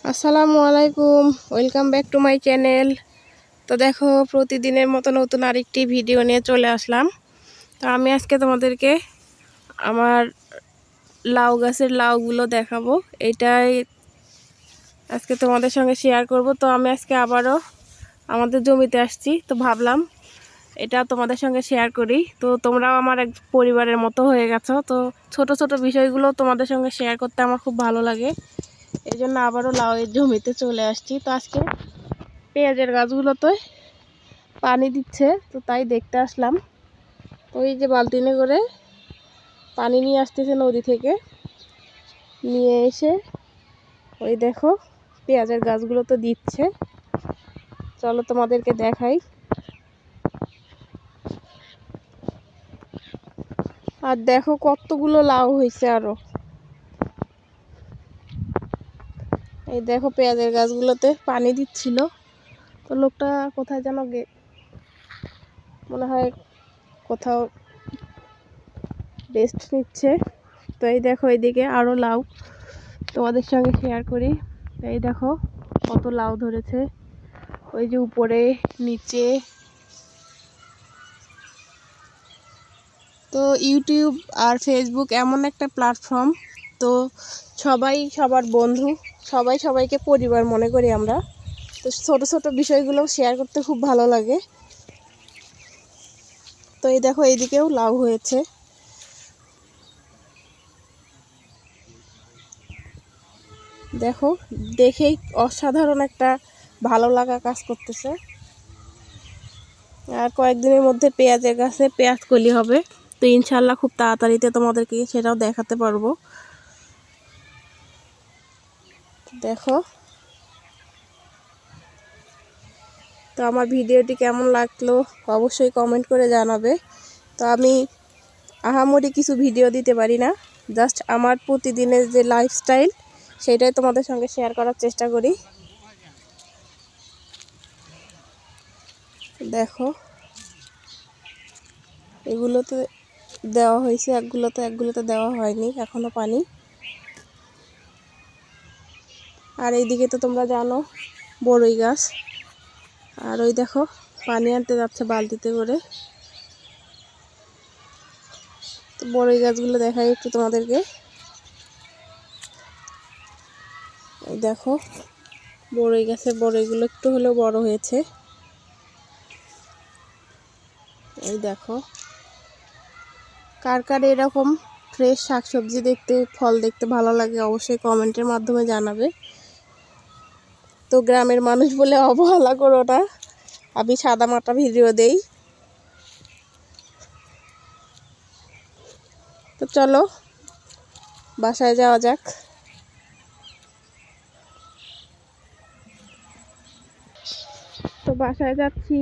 আসসালামু আলাইকুম, welcome back to my channel. তো দেখো, প্রতিদিনের মতো নতুন আরেকটি ভিডিও নিয়ে চলে আসলাম। তো আমি আজকে তোমাদেরকে আমার লাউ গাছের লাউগুলো দেখাবো, এইটাই আজকে তোমাদের সঙ্গে শেয়ার করব। তো আমি আজকে আবারও আমাদের জমিতে আসছি, তো ভাবলাম এটা তোমাদের সঙ্গে শেয়ার করি। তো তোমরাও আমার এক পরিবারের মতো হয়ে গেছো, তো ছোট ছোট বিষয়গুলো তোমাদের সঙ্গে শেয়ার করতে আমার খুব ভালো লাগে। এই জন্য আবারও লাউয়ের জমিতে চলে আসছি। তো আজকে পেঁয়াজের গাছগুলোতে পানি দিচ্ছে, তো তাই দেখতে আসলাম। তো এই যে বালতিনে করে পানি নিয়ে আসতেছে নদী থেকে, নিয়ে এসে ওই দেখো পেঁয়াজের গাছগুলো তো দিচ্ছে। চলো তোমাদেরকে দেখাই। আর দেখো কতগুলো লাউ হয়েছে আরো। এই দেখো পেঁয়াজের গাছগুলোতে পানি দিচ্ছিল। তো লোকটা কোথায় যেন মনে হয় কোথাও রেস্ট নিচ্ছে। তো এই দেখো এইদিকে আরো লাউ তোমাদের সঙ্গে শেয়ার করি। এই দেখো কত লাউ ধরেছে, ওই যে উপরে নিচে। তো ইউটিউব আর ফেসবুক এমন একটা প্ল্যাটফর্ম, তো সবাই সবার বন্ধু, সবাই সবাইকে পরিবার মনে করি আমরা। তো ছোট ছোট বিষয়গুলো শেয়ার করতে খুব ভালো লাগে। তো এই দেখো এইদিকেও লাউ হয়েছে। দেখো দেখেই অসাধারণ একটা ভালো লাগা কাজ করতেছে। আর কয়েকদিনের মধ্যে পেঁয়াজের গাছে পেঁয়াজ কলি হবে, তো ইনশাল্লাহ খুব তাড়াতাড়িতে তোমাদেরকে সেটাও দেখাতে পারবো। দেখো, তো আমার ভিডিওটি কেমন লাগলো অবশ্যই কমেন্ট করে জানাবে। তো আমি আহামরি কিছু ভিডিও দিতে পারি না, জাস্ট আমার প্রতিদিনের যে লাইফস্টাইল সেটাই তোমাদের সঙ্গে শেয়ার করার চেষ্টা করি। দেখো এগুলোতে দেওয়া হয়েছে, একগুলোতে দেওয়া হয়নি এখনো পানি। আর এইদিকে তো তোমরা জানো বড়ই গাছ। আর ওই দেখো পানি আনতে যাচ্ছে বালতিতে করে। তো বড়ই গাছগুলো দেখাই একটু তোমাদেরকে। এই দেখো বড়ই গাছের বড়ইগুলো একটু হলেও বড় হয়েছে। এই দেখো, কার কার এরকম ফ্রেশ শাকসবজি দেখতে, ফল দেখতে ভালো লাগে অবশ্যই কমেন্টের মাধ্যমে জানাবে। তো গ্রামের মানুষ বলে অবহেলা করো না, আমি সাদা মাটা ভিডিও দেই। তো চলো বাসায় যাওয়া যাক। তো বাসায় যাচ্ছি,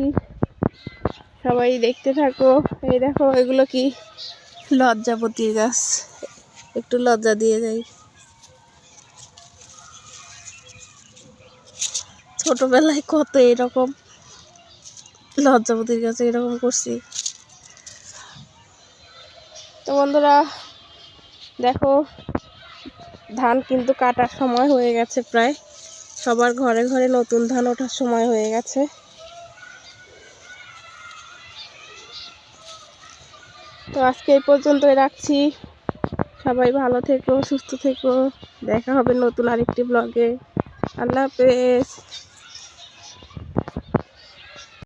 সবাই দেখতে থাকো। এই দেখো এগুলো কি লজ্জাপতির গাছ, একটু লজ্জা দিয়ে যাই। ছোটবেলায় কত এরকম লজ্জাপতির গাছে এরকম করছি। তো বন্ধুরা দেখো, ধান কিন্তু কাটার সময় হয়ে গেছে প্রায়, সবার ঘরে ঘরে নতুন ধান ওঠার সময় হয়ে গেছে। তো আজকে এই পর্যন্তই রাখছি। সবাই ভালো থেকো, সুস্থ থেকো, দেখা হবে নতুন আরেকটি ব্লগে। আল্লাহ হাফেজ।